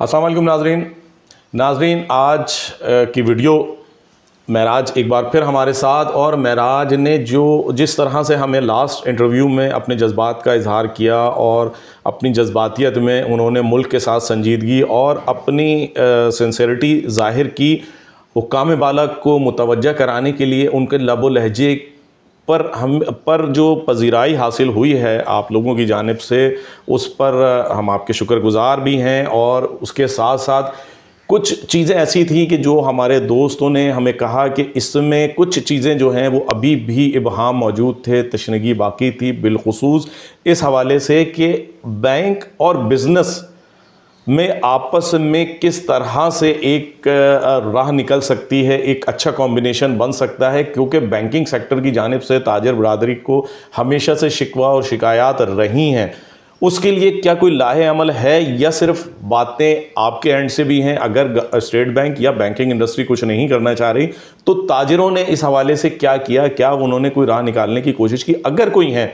अस्सलाम वालेकुम नाजरीन आज की वीडियो महराज एक बार फिर हमारे साथ। और महराज ने जिस तरह से हमें लास्ट इंटरव्यू में अपने जज्बात का इजहार किया और अपनी जज्बातियत में उन्होंने मुल्क के साथ संजीदगी और अपनी सिंसेरिटी ज़ाहिर की, हुक्काम बाला को मुतवज्जा कराने के लिए उनके लबो लहजे पर जो पजीराई हासिल हुई है आप लोगों की जानिब से, उस पर हम आपके शुक्रगुज़ार भी हैं। और उसके साथ साथ कुछ चीज़ें ऐसी थी कि जो हमारे दोस्तों ने हमें कहा कि इसमें कुछ चीज़ें जो हैं वो अभी भी इबहाम मौजूद थे, तशनीगी बाकी थी, बिलखुसूस इस हवाले से कि बैंक और बिज़नेस में आपस में किस तरह से एक राह निकल सकती है, एक अच्छा कॉम्बिनेशन बन सकता है। क्योंकि बैंकिंग सेक्टर की जानिब से ताजर बरादरी को हमेशा से शिकवा और शिकायत रही हैं, उसके लिए क्या कोई लाहे अमल है या सिर्फ बातें आपके एंड से भी हैं? अगर स्टेट बैंक या बैंकिंग इंडस्ट्री कुछ नहीं करना चाह रही तो ताजरों ने इस हवाले से क्या किया, क्या उन्होंने कोई राह निकालने की कोशिश की? अगर कोई है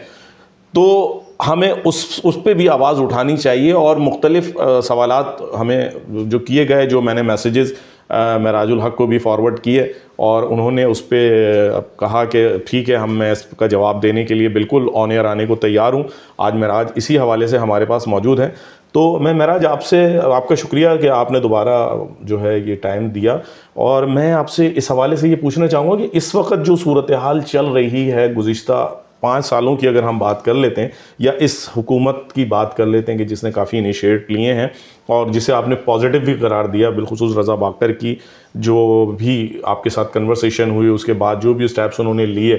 तो हमें उस पर भी आवाज़ उठानी चाहिए। और मुख्तलिफ सवालात हमें जो किए गए, जो मैंने मैसेजेस महराजुल हक को भी फॉरवर्ड किए और उन्होंने उस पर कहा कि ठीक है, मैं इसका जवाब देने के लिए बिल्कुल ऑन एयर आने को तैयार हूँ। आज महराज इसी हवाले से हमारे पास मौजूद हैं। तो मैं महराज आपका शुक्रिया कि आपने दोबारा जो है ये टाइम दिया। और मैं आपसे इस हवाले से ये पूछना चाहूँगा कि इस वक्त जो सूरत हाल चल रही है, गुज़िश्ता 5 सालों की अगर हम बात कर लेते हैं या इस हुकूमत की बात कर लेते हैं कि जिसने काफ़ी इनिशिएट लिए हैं और जिसे आपने पॉजिटिव भी करार दिया, बिलखुसूस रज़ा बाकर की जो भी आपके साथ कन्वर्सेशन हुई, उसके बाद जो भी स्टेप्स उन्होंने लिए,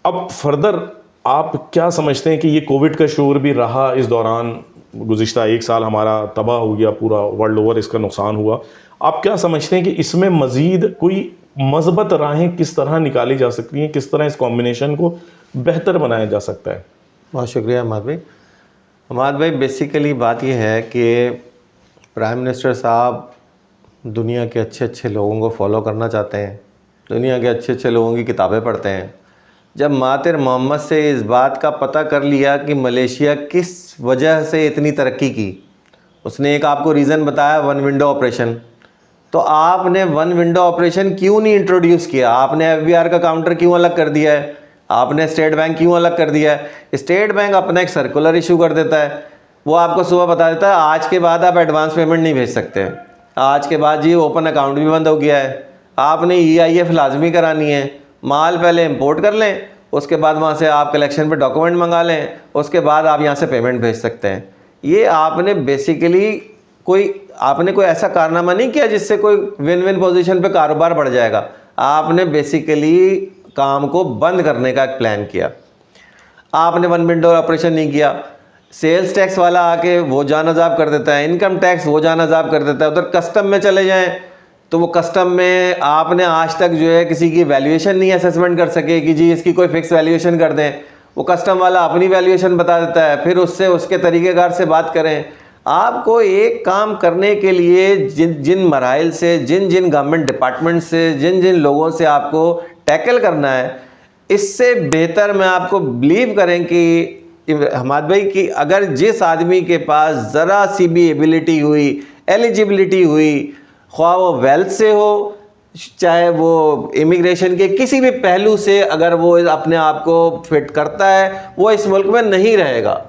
अब फर्दर आप क्या समझते हैं कि ये कोविड का शोर भी रहा इस दौरान, गुज़िश्ता 1 साल हमारा तबाह हो गया, पूरा वर्ल्ड ओवर इसका नुकसान हुआ। आप क्या समझते हैं कि इसमें मज़ीद कोई मज़बूत राहें किस तरह निकाली जा सकती हैं, किस तरह इस कॉम्बिनेशन को बेहतर बनाया जा सकता है? बहुत शुक्रिया हमाद भाई। बेसिकली बात यह है कि प्राइम मिनिस्टर साहब दुनिया के अच्छे अच्छे लोगों को फॉलो करना चाहते हैं, दुनिया के अच्छे अच्छे लोगों की किताबें पढ़ते हैं। जब महातिर मोहम्मद से इस बात का पता कर लिया कि मलेशिया किस वजह से इतनी तरक्की की, उसने एक आपको रीज़न बताया, वन विंडो ऑपरेशन। तो आपने वन विंडो ऑपरेशन क्यों नहीं इंट्रोड्यूस किया? आपने एफबीआर का काउंटर क्यों अलग कर दिया है? आपने स्टेट बैंक क्यों अलग कर दिया है? स्टेट बैंक अपना एक सर्कुलर इशू कर देता है, वो आपको सुबह बता देता है आज के बाद आप एडवांस पेमेंट नहीं भेज सकते, आज के बाद जी ओपन अकाउंट भी बंद हो गया है, आपने EIF लाजमी करानी है, माल पहले इंपोर्ट कर लें, उसके बाद वहाँ से आप कलेक्शन पे डॉक्यूमेंट मंगा लें, उसके बाद आप यहाँ से पेमेंट भेज सकते हैं। ये आपने बेसिकली आपने कोई ऐसा कारनामा नहीं किया जिससे कोई विन विन पोजीशन पे कारोबार बढ़ जाएगा। आपने बेसिकली काम को बंद करने का एक प्लान किया। आपने वन विंडो ऑपरेशन नहीं किया। सेल्स टैक्स वाला आके वो जान अजाब कर देता है, इनकम टैक्स वो जान अजाब कर देता है। उधर कस्टम में चले जाएं तो वो कस्टम में आपने आज तक जो है किसी की वैल्यूएशन नहीं असेसमेंट कर सके कि जी इसकी कोई फिक्स वैल्यूएशन कर दें। वो कस्टम वाला अपनी वैल्यूएशन बता देता है, फिर उससे उसके तरीक़ेकार से बात करें। आपको एक काम करने के लिए जिन मराइल से, जिन गवर्नमेंट डिपार्टमेंट से, जिन लोगों से आपको टैकल करना है, इससे बेहतर मैं आपको बिलीव करें कि हमाद भाई कि अगर जिस आदमी के पास ज़रा सी भी एबिलिटी हुई, एलिजिबिलिटी हुई, ख्वाह वो वेल्थ से हो चाहे वो इमिग्रेशन के किसी भी पहलू से, अगर वो अपने आप को फिट करता है, वो इस मुल्क में नहीं रहेगा।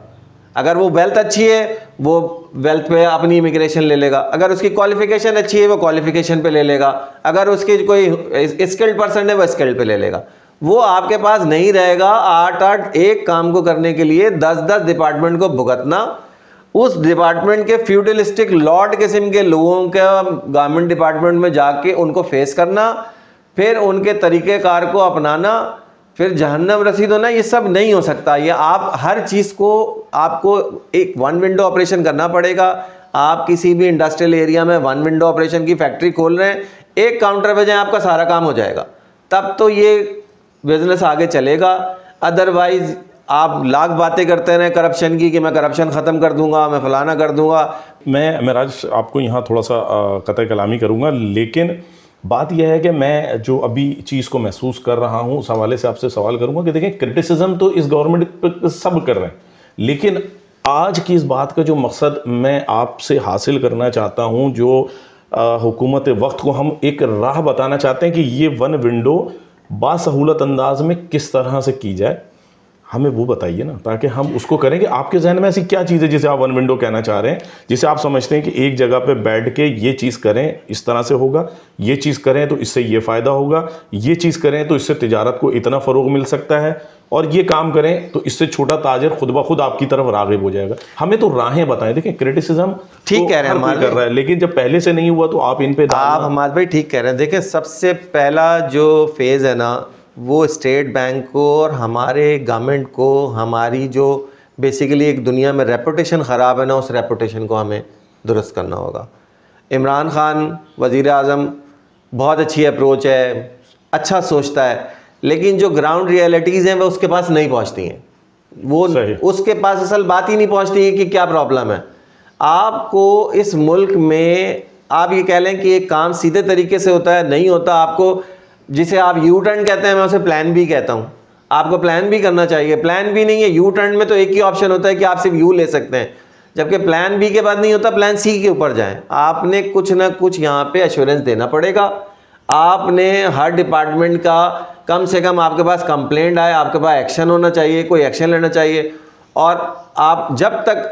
अगर वो वेल्थ अच्छी है वो वेल्थ पे अपनी इमिग्रेशन ले लेगा, अगर उसकी क्वालिफिकेशन अच्छी है वो क्वालिफिकेशन पे ले लेगा, अगर उसकी कोई स्किल्ड पर्सन है वो स्किल्ड पे ले लेगा। वो आपके पास नहीं रहेगा। 8 एक काम को करने के लिए 10 डिपार्टमेंट को भुगतना, उस डिपार्टमेंट के फ्यूडलिस्टिक लॉर्ड किस्म के लोगों का गवर्नमेंट डिपार्टमेंट में जाके उनको फेस करना, फिर उनके तरीक़ेकार को अपनाना, फिर जहन्नम रसीद होना, ये सब नहीं हो सकता। ये आप हर चीज़ को आपको एक वन विंडो ऑपरेशन करना पड़ेगा। आप किसी भी इंडस्ट्रियल एरिया में वन विंडो ऑपरेशन की फैक्ट्री खोल रहे हैं, एक काउंटर पे जाएं आपका सारा काम हो जाएगा, तब तो ये बिजनेस आगे चलेगा। अदरवाइज आप लाख बातें करते रहें करप्शन की कि मैं करप्शन ख़त्म कर दूंगा, मैं फलाना कर दूंगा। मैं महराज आपको यहाँ थोड़ा सा कतई कलामी करूँगा, लेकिन बात यह है कि मैं जो अभी चीज़ को महसूस कर रहा हूँ उस हवाले से आपसे सवाल करूँगा कि देखें, क्रिटिसिज्म तो इस गवर्नमेंट पर सब कर रहे हैं, लेकिन आज की इस बात का जो मकसद मैं आपसे हासिल करना चाहता हूं, जो हुकूमत वक्त को हम एक राह बताना चाहते हैं कि ये वन विंडो बासहूलत अंदाज में किस तरह से की जाए, हमें वो बताइए ना, ताकि हम उसको करें। कि आपके जहन में ऐसी क्या चीज़ है जिसे आप वन विंडो कहना चाह रहे हैं, जिसे आप समझते हैं कि एक जगह पे बैठ के ये चीज़ करें इस तरह से होगा, ये चीज़ करें तो इससे ये फ़ायदा होगा, ये चीज़ करें तो इससे तिजारत को इतना फ़रोग मिल सकता है, और ये काम करें तो इससे छोटा ताजिर खुद ब खुद आपकी तरफ राग़िब हो जाएगा। हमें तो राहें बताएं। देखिए, क्रिटिसिज्म ठीक कह रहे हैं, हर कोई कर रहा है, लेकिन जब पहले से नहीं हुआ तो आप इन पे आप हमारे भाई ठीक कह रहे हैं। देखिए, सबसे पहला जो फेज़ है ना, वो स्टेट बैंक को और हमारे गवर्नमेंट को, हमारी जो बेसिकली एक दुनिया में रेपुटेशन ख़राब है ना, उस रेपुटेशन को हमें दुरुस्त करना होगा। इमरान खान वज़ीर आज़म, बहुत अच्छी अप्रोच है, अच्छा सोचता है, लेकिन जो ग्राउंड रियलिटीज़ हैं वो उसके पास नहीं पहुंचती हैं। वो उसके पास असल बात ही नहीं पहुंचती है कि क्या प्रॉब्लम है। आपको इस मुल्क में, आप ये कह लें कि एक काम सीधे तरीके से होता है, नहीं होता। आपको, जिसे आप यू टर्न कहते हैं, मैं उसे प्लान बी कहता हूँ। आपको प्लान बी करना चाहिए। प्लान बी नहीं है, यू टर्न में तो एक ही ऑप्शन होता है कि आप सिर्फ यू ले सकते हैं, जबकि प्लान बी के बाद नहीं होता, प्लान सी के ऊपर जाएं। आपने कुछ ना कुछ यहाँ पे एश्योरेंस देना पड़ेगा। आपने हर डिपार्टमेंट का कम से कम, आपके पास कंप्लेंट आए, आपके पास एक्शन होना चाहिए, कोई एक्शन लेना चाहिए। और आप जब तक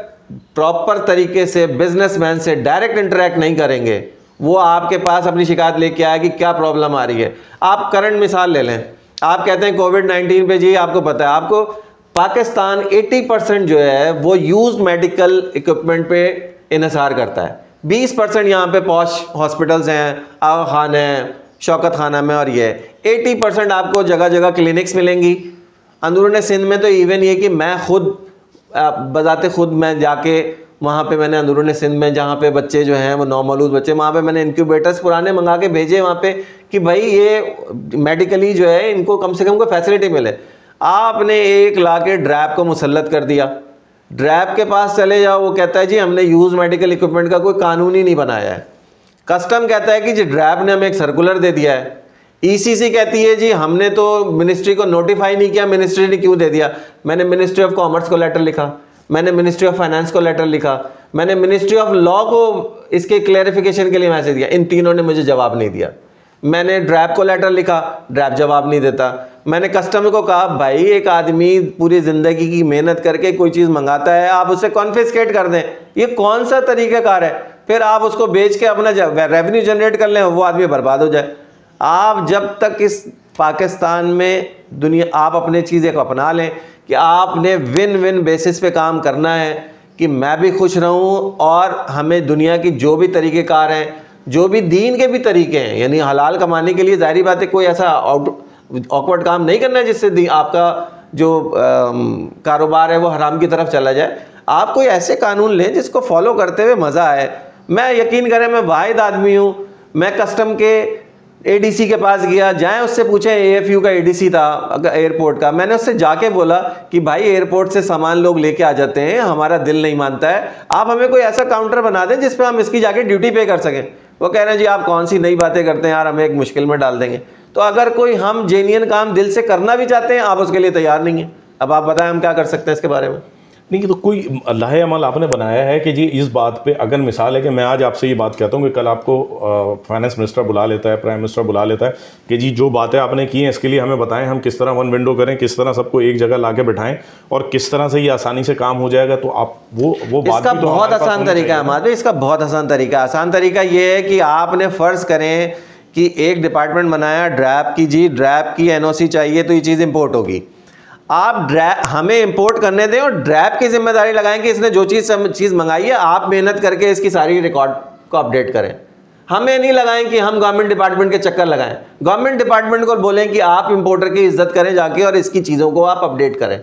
प्रॉपर तरीके से बिजनेसमैन से डायरेक्ट इंटरेक्ट नहीं करेंगे, वो आपके पास अपनी शिकायत लेके आए कि क्या प्रॉब्लम आ रही है। आप करंट मिसाल ले लें, आप कहते हैं कोविड-19 पे, जी आपको पता है, आपको पाकिस्तान 80% जो है वो यूज्ड मेडिकल इक्विपमेंट पे इन्हिसार करता है। 20% यहाँ पे पॉश हॉस्पिटल्स हैं, आगा खान है, शौकत खाना में, और ये 80% आपको जगह जगह क्लिनिक्स मिलेंगी। अंदरूनी सिंध में तो इवन ये कि मैं खुद बजाते खुद मैं जाके वहाँ पे, मैंने अंदरूनी सिंध में जहाँ पे बच्चे जो हैं वो नौमौलूद बच्चे, वहाँ पे मैंने इंक्यूबेटर्स पुराने मंगा के भेजे वहाँ पे कि भाई ये मेडिकली जो है इनको कम से कम कोई फैसिलिटी मिले। आपने एक ला के ड्रैप को मुसल्लत कर दिया। ड्रैप के पास चले जाओ, वो कहता है जी हमने यूज मेडिकल इक्विपमेंट का कोई कानून ही नहीं बनाया है। कस्टम कहता है कि जी ड्रैप ने हमें एक सर्कुलर दे दिया है। ईसीसी कहती है जी हमने तो मिनिस्ट्री को नोटिफाई नहीं किया, मिनिस्ट्री ने क्यों दे दिया। मैंने मिनिस्ट्री ऑफ कॉमर्स को लेटर लिखा, मैंने मिनिस्ट्री ऑफ फाइनेंस को लेटर लिखा, मैंने मिनिस्ट्री ऑफ लॉ को इसके क्लैरिफिकेशन के लिए मैसेज दिया, इन तीनों ने मुझे जवाब नहीं दिया। मैंने ड्रैप को लेटर लिखा, ड्रैप जवाब नहीं देता। मैंने कस्टमर को कहा भाई एक आदमी पूरी ज़िंदगी की मेहनत करके कोई चीज़ मंगाता है, आप उसे कॉन्फिस्केट कर दें, ये कौन सा तरीक़ाकार है। फिर आप उसको बेच के अपना रेवेन्यू जनरेट कर लें, वो आदमी बर्बाद हो जाए। आप जब तक इस पाकिस्तान में दुनिया, आप अपने चीज़ें को अपना लें कि आपने विन विन बेसिस पे काम करना है कि मैं भी खुश रहूं और हमें दुनिया की जो भी तरीक़ेकार हैं, जो भी दीन के भी तरीके हैं, यानी हलाल कमाने के लिए ज़ाहिर बात है कोई ऐसा ऑकवर्ड काम नहीं करना है जिससे आपका जो कारोबार है वो हराम की तरफ चला जाए। आप कोई ऐसे कानून लें जिसको फॉलो करते हुए मज़ा आए। मैं यकीन करें, मैं वाहिद आदमी हूँ, मैं कस्टम के एडीसी के पास गया, जाएं उससे पूछें, एएफयू का एडीसी था एयरपोर्ट का, मैंने उससे जाके बोला कि भाई एयरपोर्ट से सामान लोग लेके आ जाते हैं, हमारा दिल नहीं मानता है, आप हमें कोई ऐसा काउंटर बना दें जिस पे हम इसकी जाके ड्यूटी पे कर सकें। वो कह रहे हैं जी आप कौन सी नई बातें करते हैं यार, हमें एक मुश्किल में डाल देंगे। तो अगर कोई हम जेन्युइन काम दिल से करना भी चाहते हैं, आप उसके लिए तैयार नहीं है। अब आप बताएं हम क्या कर सकते हैं इसके बारे में। नहीं, तो कोई अल्लाह अमल आपने बनाया है कि जी इस बात पे, अगर मिसाल है कि मैं आज आपसे ये बात कहता हूँ कि कल आपको फाइनेंस मिनिस्टर बुला लेता है, प्राइम मिनिस्टर बुला लेता है कि जी जो बातें आपने की हैं इसके लिए हमें बताएं, हम किस तरह वन विंडो करें, किस तरह सबको एक जगह ला के बिठाएं और किस तरह से ये आसानी से काम हो जाएगा, तो आप वो बात इसका बहुत आसान तरीका है हमारे, इसका बहुत आसान तरीका। आसान तरीका ये है कि आपने फ़र्ज़ करें कि एक डिपार्टमेंट बनाया ड्रैप की, जी ड्रैप की एनओसी चाहिए तो ये चीज़ इंपोर्ट होगी। आप ड्रैप हमें इंपोर्ट करने दें और ड्रैप की जिम्मेदारी लगाएं कि इसने जो चीज़ मंगाई है आप मेहनत करके इसकी सारी रिकॉर्ड को अपडेट करें। हमें नहीं लगाएं कि हम गवर्नमेंट डिपार्टमेंट के चक्कर लगाएं। गवर्नमेंट डिपार्टमेंट को बोलें कि आप इंपोर्टर की इज्जत करें जाके और इसकी चीज़ों को आप अपडेट करें।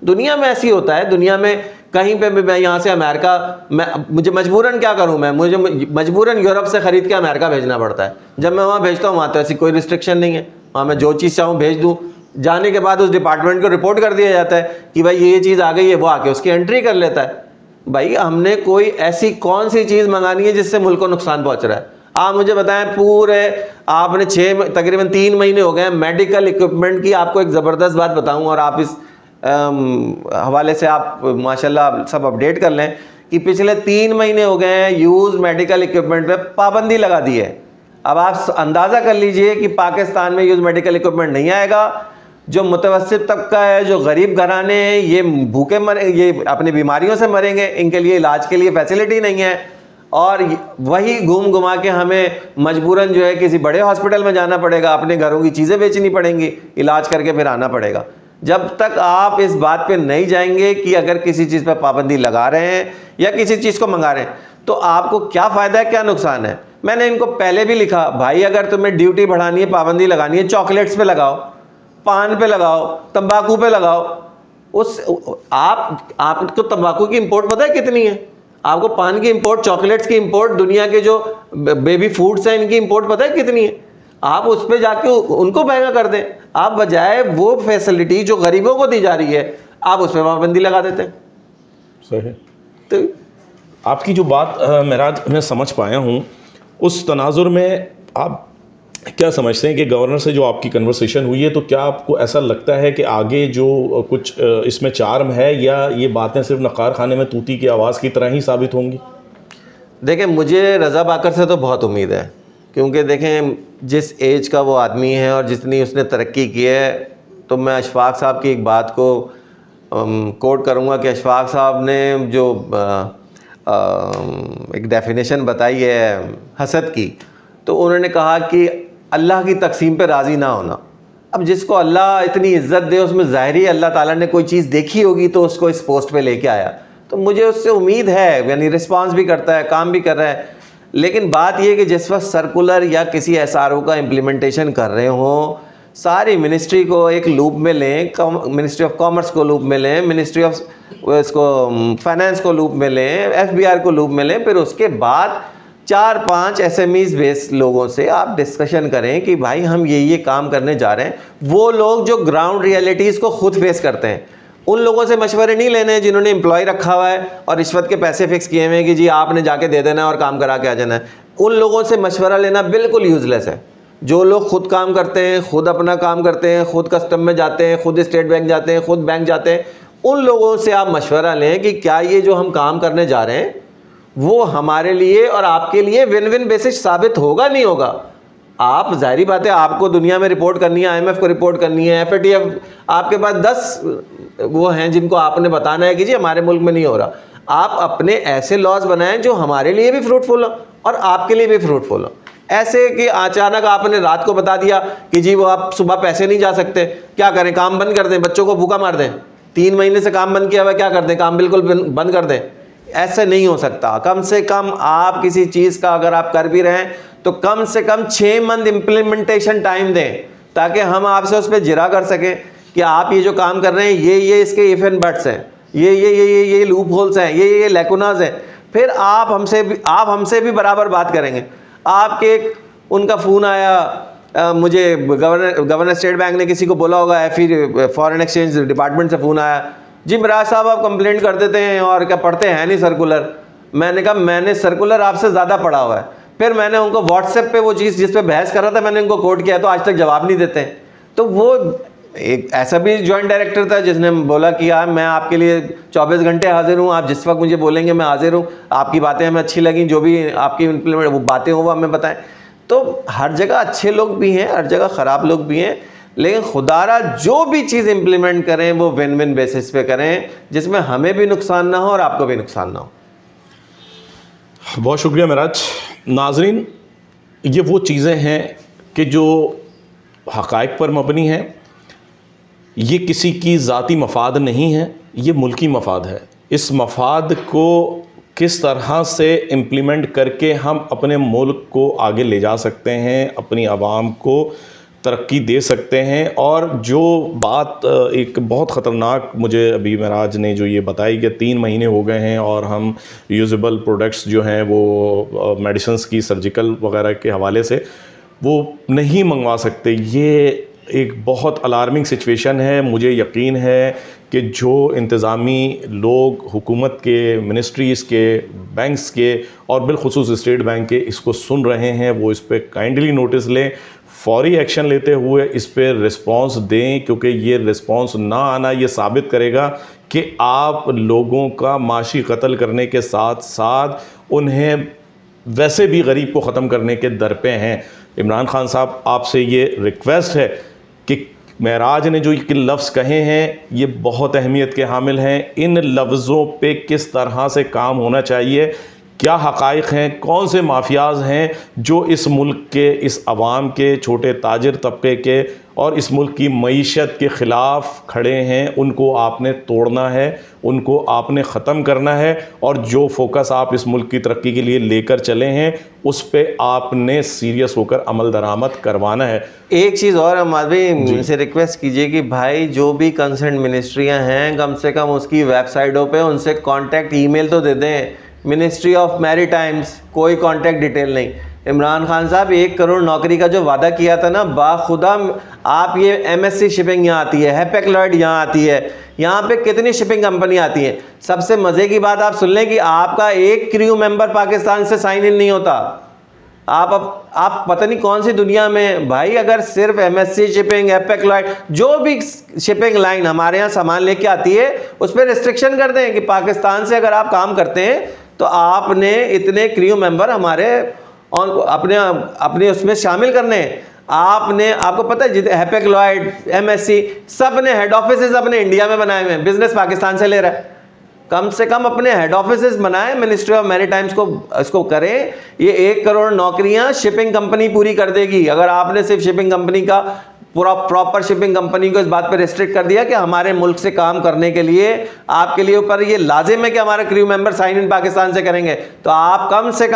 दुनिया में ऐसी होता है, दुनिया में कहीं पे भी, मैं यहाँ से अमेरिका, मुझे मजबूरन क्या करूँ, मुझे मजबूरन यूरोप से ख़रीद के अमेरिका भेजना पड़ता है। जब मैं वहाँ भेजता हूँ वहाँ तो ऐसी कोई रिस्ट्रिक्शन नहीं है, वहाँ मैं जो चीज़ चाहूँ भेज दूँ। जाने के बाद उस डिपार्टमेंट को रिपोर्ट कर दिया जाता है कि भाई ये चीज़ आ गई है, वो आके उसकी एंट्री कर लेता है। भाई हमने कोई ऐसी कौन सी चीज़ मंगानी है जिससे मुल्क को नुकसान पहुंच रहा है। आप मुझे बताएं, पूरे आपने तकरीबन 3 महीने हो गए मेडिकल इक्विपमेंट की। आपको एक ज़बरदस्त बात बताऊं और आप हवाले से आप माशाल्लाह सब अपडेट कर लें कि पिछले 3 महीने हो गए हैं यूज मेडिकल इक्विपमेंट पे पाबंदी लगा दी है। अब आप अंदाज़ा कर लीजिए कि पाकिस्तान में यूज मेडिकल इक्विपमेंट नहीं आएगा। जो मुतवस्सित तबका है, जो गरीब घराने हैं, ये भूखे मरे, ये अपनी बीमारियों से मरेंगे, इनके लिए इलाज के लिए फैसिलिटी नहीं है, और वही घूम घुमा के हमें मजबूरन जो है किसी बड़े हॉस्पिटल में जाना पड़ेगा, अपने घरों की चीज़ें बेचनी पड़ेंगी, इलाज करके फिर आना पड़ेगा। जब तक आप इस बात पे नहीं जाएंगे कि अगर किसी चीज़ पर पाबंदी लगा रहे हैं या किसी चीज़ को मंगा रहे हैं तो आपको क्या फ़ायदा है, क्या नुकसान है। मैंने इनको पहले भी लिखा, भाई अगर तुम्हें ड्यूटी बढ़ानी है, पाबंदी लगानी है, चॉकलेट्स पे लगाओ, पान पे लगाओ, तंबाकू पे लगाओ। आपको तंबाकू की इंपोर्ट पता है कितनी है? आपको पान की इंपोर्ट, चॉकलेट्स की इंपोर्ट, दुनिया के जो बेबी फूड्स हैं इनकी इंपोर्ट पता है कितनी है? आप उस पर जाके उनको महंगा कर दें। आप बजाय वो फैसिलिटी जो गरीबों को दी जा रही है, आप उस पर पाबंदी लगा देते हैं। सही। तो आपकी जो बात महराज मैं समझ पाया हूँ, उस तनाजुर में आप क्या समझते हैं कि गवर्नर से जो आपकी कन्वर्सेशन हुई है, तो क्या आपको ऐसा लगता है कि आगे जो कुछ इसमें चार्म है, या ये बातें सिर्फ नकार खाने में तूती की आवाज़ की तरह ही साबित होंगी? देखें, मुझे रज़ा बाकर से तो बहुत उम्मीद है, क्योंकि देखें जिस एज का वो आदमी है और जितनी उसने तरक्की की है, तो मैं अशफाक साहब की एक बात को कोट करूँगा कि अशफाक साहब ने जो एक डेफिनेशन बताई है हसद की, तो उन्होंने कहा कि अल्लाह की तकसीम पे राज़ी ना होना। अब जिसको अल्लाह इतनी इज्जत दे, उसमें ज़ाहिरी अल्लाह ताला ने कोई चीज़ देखी होगी तो उसको इस पोस्ट पे लेके आया। तो मुझे उससे उम्मीद है, यानी रिस्पांस भी करता है, काम भी कर रहा है। लेकिन बात यह कि जिस वक्त सर्कुलर या किसी SRO का इम्प्लीमेंटेशन कर रहे हों, सारी मिनिस्ट्री को एक लूप में लें, मिनिस्ट्री ऑफ कॉमर्स को लूप में लें, मिनिस्ट्री ऑफ इसको फाइनेंस को लूप में लें, FBR को लूप में लें, फिर उसके बाद 4-5 SMEs बेस्ड लोगों से आप डिस्कशन करें कि भाई हम ये काम करने जा रहे हैं। वो लोग जो ग्राउंड रियलिटीज़ को खुद फेस करते हैं, उन लोगों से मशवरे नहीं लेने हैं जिन्होंने एम्प्लॉय रखा हुआ है और रिश्वत के पैसे फिक्स किए हुए हैं कि जी आपने जाके दे देना है और काम करा के आ जाना है। उन लोगों से मशवरा लेना बिल्कुल यूज़लेस है। जो लोग खुद काम करते हैं, खुद अपना काम करते हैं, खुद कस्टम में जाते हैं, खुद स्टेट बैंक जाते हैं, खुद बैंक जाते हैं, उन लोगों से आप मशवरा लें कि क्या ये जो हम काम करने जा रहे हैं वो हमारे लिए और आपके लिए विन विन बेसिस साबित होगा, नहीं होगा। आप जाहिर बात है, आपको दुनिया में रिपोर्ट करनी है, IMF को रिपोर्ट करनी है, FATF, आपके पास 10 वो हैं जिनको आपने बताना है कि जी हमारे मुल्क में नहीं हो रहा। आप अपने ऐसे लॉज बनाएं जो हमारे लिए भी फ्रूटफुल हो और आपके लिए भी फ्रूटफुल हो। ऐसे कि अचानक आपने रात को बता दिया कि जी वो आप सुबह पैसे नहीं जा सकते, क्या करें, काम बंद कर दें, बच्चों को भूखा मार दें। 3 महीने से काम बंद किया हुआ, क्या कर दें, काम बिल्कुल बंद कर दें। ऐसे नहीं हो सकता। कम से कम आप किसी चीज़ का अगर आप कर भी रहे हैं तो कम से कम 6 मंथ इम्प्लीमेंटेशन टाइम दें, ताकि हम आपसे उस पर जिरा कर सकें कि आप ये जो काम कर रहे हैं ये इसके इफ एंड बट्स हैं, ये लूप होल्स हैं, ये लैकुनाज हैं। फिर आप हमसे भी बराबर बात करेंगे। आपके उनका फ़ोन आया, मुझे गवर्नर स्टेट बैंक ने किसी को बोला होगा, फिर फॉरेन एक्सचेंज डिपार्टमेंट से फ़ोन आया, जी मिराज साहब आप कंप्लेंट कर देते हैं और क्या पढ़ते हैं नहीं सर्कुलर। मैंने कहा मैंने सर्कुलर आपसे ज़्यादा पढ़ा हुआ है। फिर मैंने उनको व्हाट्सएप पे वो चीज़ जिस पे बहस कर रहा था मैंने उनको कोट किया, तो आज तक जवाब नहीं देते हैं। तो वो एक ऐसा भी जॉइंट डायरेक्टर था जिसने बोला कि यार मैं आपके लिए 24 घंटे हाजिर हूँ, आप जिस वक्त मुझे बोलेंगे मैं हाजिर हूँ, आपकी बातें हमें अच्छी लगी, जो भी आपकी इम्प्लीमेंट वो बातें हो वो हमें बताएं। तो हर जगह अच्छे लोग भी हैं, हर जगह ख़राब लोग भी हैं, लेकिन खुदारा जो भी चीज़ इम्प्लीमेंट करें वो विन विन बेसिस पे करें, जिसमें हमें भी नुकसान ना हो और आपको भी नुकसान ना हो। बहुत शुक्रिया महराज। नाजरीन, ये वो चीज़ें हैं कि जो हक़ाइक़ पर मबनी हैं, ये किसी की ज़ाती मफाद नहीं है, ये मुल्की मफाद है। इस मफाद को किस तरह से इम्प्लीमेंट करके हम अपने मुल्क को आगे ले जा सकते हैं, अपनी आवाम को तरक्की दे सकते हैं। और जो बात एक बहुत ख़तरनाक मुझे अभी महराज ने जो ये बताई कि 3 महीने हो गए हैं और हम यूजेबल प्रोडक्ट्स जो हैं वो मेडिसिन्स की, सर्जिकल वगैरह के हवाले से वो नहीं मंगवा सकते, ये एक बहुत अलार्मिंग सिचुएशन है। मुझे यकीन है कि जो इंतज़ामी लोग हुकूमत के, मिनिस्ट्रीज़ के, बैंक्स के और बिलखुसूस स्टेट बैंक के इसको सुन रहे हैं, वो इस पर काइंडली नोटिस लें, फौरी एक्शन लेते हुए इस पर रिस्पॉन्स दें, क्योंकि ये रिस्पॉन्स ना आना ये साबित करेगा कि आप लोगों का माशी कत्ल करने के साथ साथ उन्हें वैसे भी गरीब को ख़त्म करने के दर पे हैं। इमरान खान साहब, आपसे ये रिक्वेस्ट है कि महराज ने जो ये लफ्ज़ कहे हैं ये बहुत अहमियत के हामिल हैं। इन लफ्ज़ों पे किस तरह से काम होना चाहिए, क्या हक़ाइक़ हैं, कौन से माफियाज हैं जो इस मुल्क के, इस अवाम के, छोटे ताजिर तबके के और इस मुल्क की मईशत के ख़िलाफ़ खड़े हैं, उनको आपने तोड़ना है, उनको आपने ख़त्म करना है। और जो फोकस आप इस मुल्क की तरक्की के लिए लेकर चले हैं उस पर आपने सीरियस होकर अमल दरामद करवाना है। एक चीज़ और अहमद भाई, मुझसे रिक्वेस्ट कीजिए कि भाई जो भी कंसर्न मिनिस्ट्रियां हैं कम से कम उसकी वेबसाइटों पे उनसे कांटेक्ट ईमेल तो दे दें। मिनिस्ट्री ऑफ मैरीटाइम्स, कोई कांटेक्ट डिटेल नहीं। इमरान खान साहब 1 करोड़ नौकरी का जो वादा किया था ना, बाखुदा आप ये MSC शिपिंग यहाँ आती है, हैपेक लॉयड यहाँ आती है, यहाँ पे कितनी शिपिंग कंपनी आती हैं। सबसे मज़े की बात आप सुन लें कि आपका एक क्रू मेंबर पाकिस्तान से साइन इन नहीं होता। आप पता नहीं कौन सी दुनिया में भाई, अगर सिर्फ MSC शिपिंग, हैपेक लॉयड, जो भी शिपिंग लाइन हमारे यहाँ सामान लेके आती है उस पर रिस्ट्रिक्शन कर दें कि पाकिस्तान से अगर आप काम करते हैं तो आपने इतने क्रू मेंबर हमारे अपने उसमें शामिल करने हैं। आपको पता है जितने हैपेक लॉयड, MSC, सब ने हेड ऑफिस अपने इंडिया में बनाए हुए हैं, बिजनेस पाकिस्तान से ले रहा है। कम से कम अपने हेड ऑफिस बनाए, मिनिस्ट्री ऑफ मैरीटाइम्स को इसको करें। ये 1 करोड़ नौकरियां शिपिंग कंपनी पूरी कर देगी। अगर आपने सिर्फ शिपिंग कंपनी का पूरा प्रॉपर शिपिंग कंपनी को इस बात पे रिस्ट्रिक्ट कर दिया कि हमारे मुल्क से काम करने के लिए आपके लिए ऊपर ये लाजिम है कि हमारे crew member sign in Pakistan से करेंगे, तो आप कम से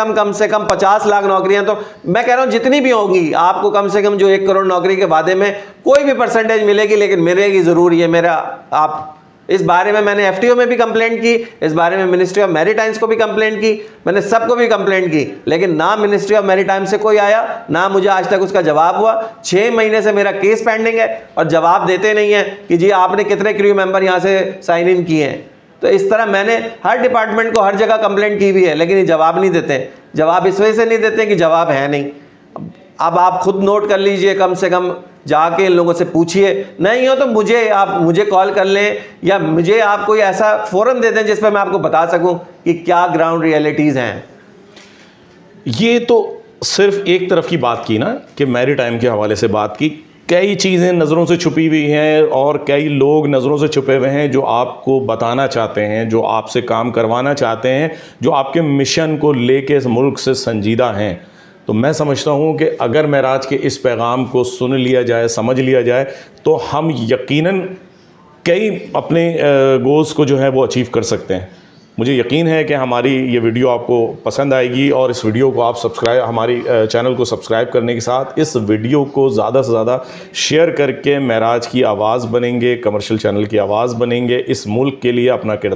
कम 50 लाख नौकरियां, तो मैं कह रहा हूं जितनी भी होगी आपको कम से कम जो 1 करोड़ नौकरी के वादे में कोई भी परसेंटेज मिलेगी, लेकिन मिलेगी जरूर। ये मेरा आप इस बारे में मैंने FTO में भी कंप्लेंट की, इस बारे में मिनिस्ट्री ऑफ मैरीटाइम्स को भी कंप्लेंट की, मैंने सबको भी कंप्लेंट की, लेकिन ना मिनिस्ट्री ऑफ मैरीटाइम्स से कोई आया, ना मुझे आज तक उसका जवाब हुआ। 6 महीने से मेरा केस पेंडिंग है और जवाब देते नहीं है कि जी आपने कितने क्रू मेंबर यहाँ से साइन इन किए हैं। तो इस तरह मैंने हर डिपार्टमेंट को हर जगह कंप्लेंट की भी है, लेकिन ये जवाब नहीं देते। जवाब इस वजह से नहीं देते कि जवाब है नहीं। अब आप खुद नोट कर लीजिए, कम से कम जाके इन लोगों से पूछिए, नहीं हो तो मुझे कॉल कर लें या मुझे आप कोई ऐसा फोरम दे दें जिस पर मैं आपको बता सकूं कि क्या ग्राउंड रियलिटीज़ हैं। ये तो सिर्फ एक तरफ की बात की ना, कि मैरीटाइम के हवाले से बात की। कई चीज़ें नज़रों से छुपी हुई हैं और कई लोग नज़रों से छुपे हुए हैं जो आपको बताना चाहते हैं, जो आपसे काम करवाना चाहते हैं, जो आपके मिशन को लेके इस मुल्क से संजीदा हैं। तो मैं समझता हूँ कि अगर महराज के इस पैगाम को सुन लिया जाए, समझ लिया जाए, तो हम यकीनन कई अपने गोल्स को जो है वो अचीव कर सकते हैं। मुझे यकीन है कि हमारी ये वीडियो आपको पसंद आएगी और इस वीडियो को आप हमारी चैनल को सब्सक्राइब करने के साथ इस वीडियो को ज़्यादा से ज़्यादा शेयर करके महराज की आवाज़ बनेंगे, कमर्शियल चैनल की आवाज़ बनेंगे, इस मुल्क के लिए अपना किरदार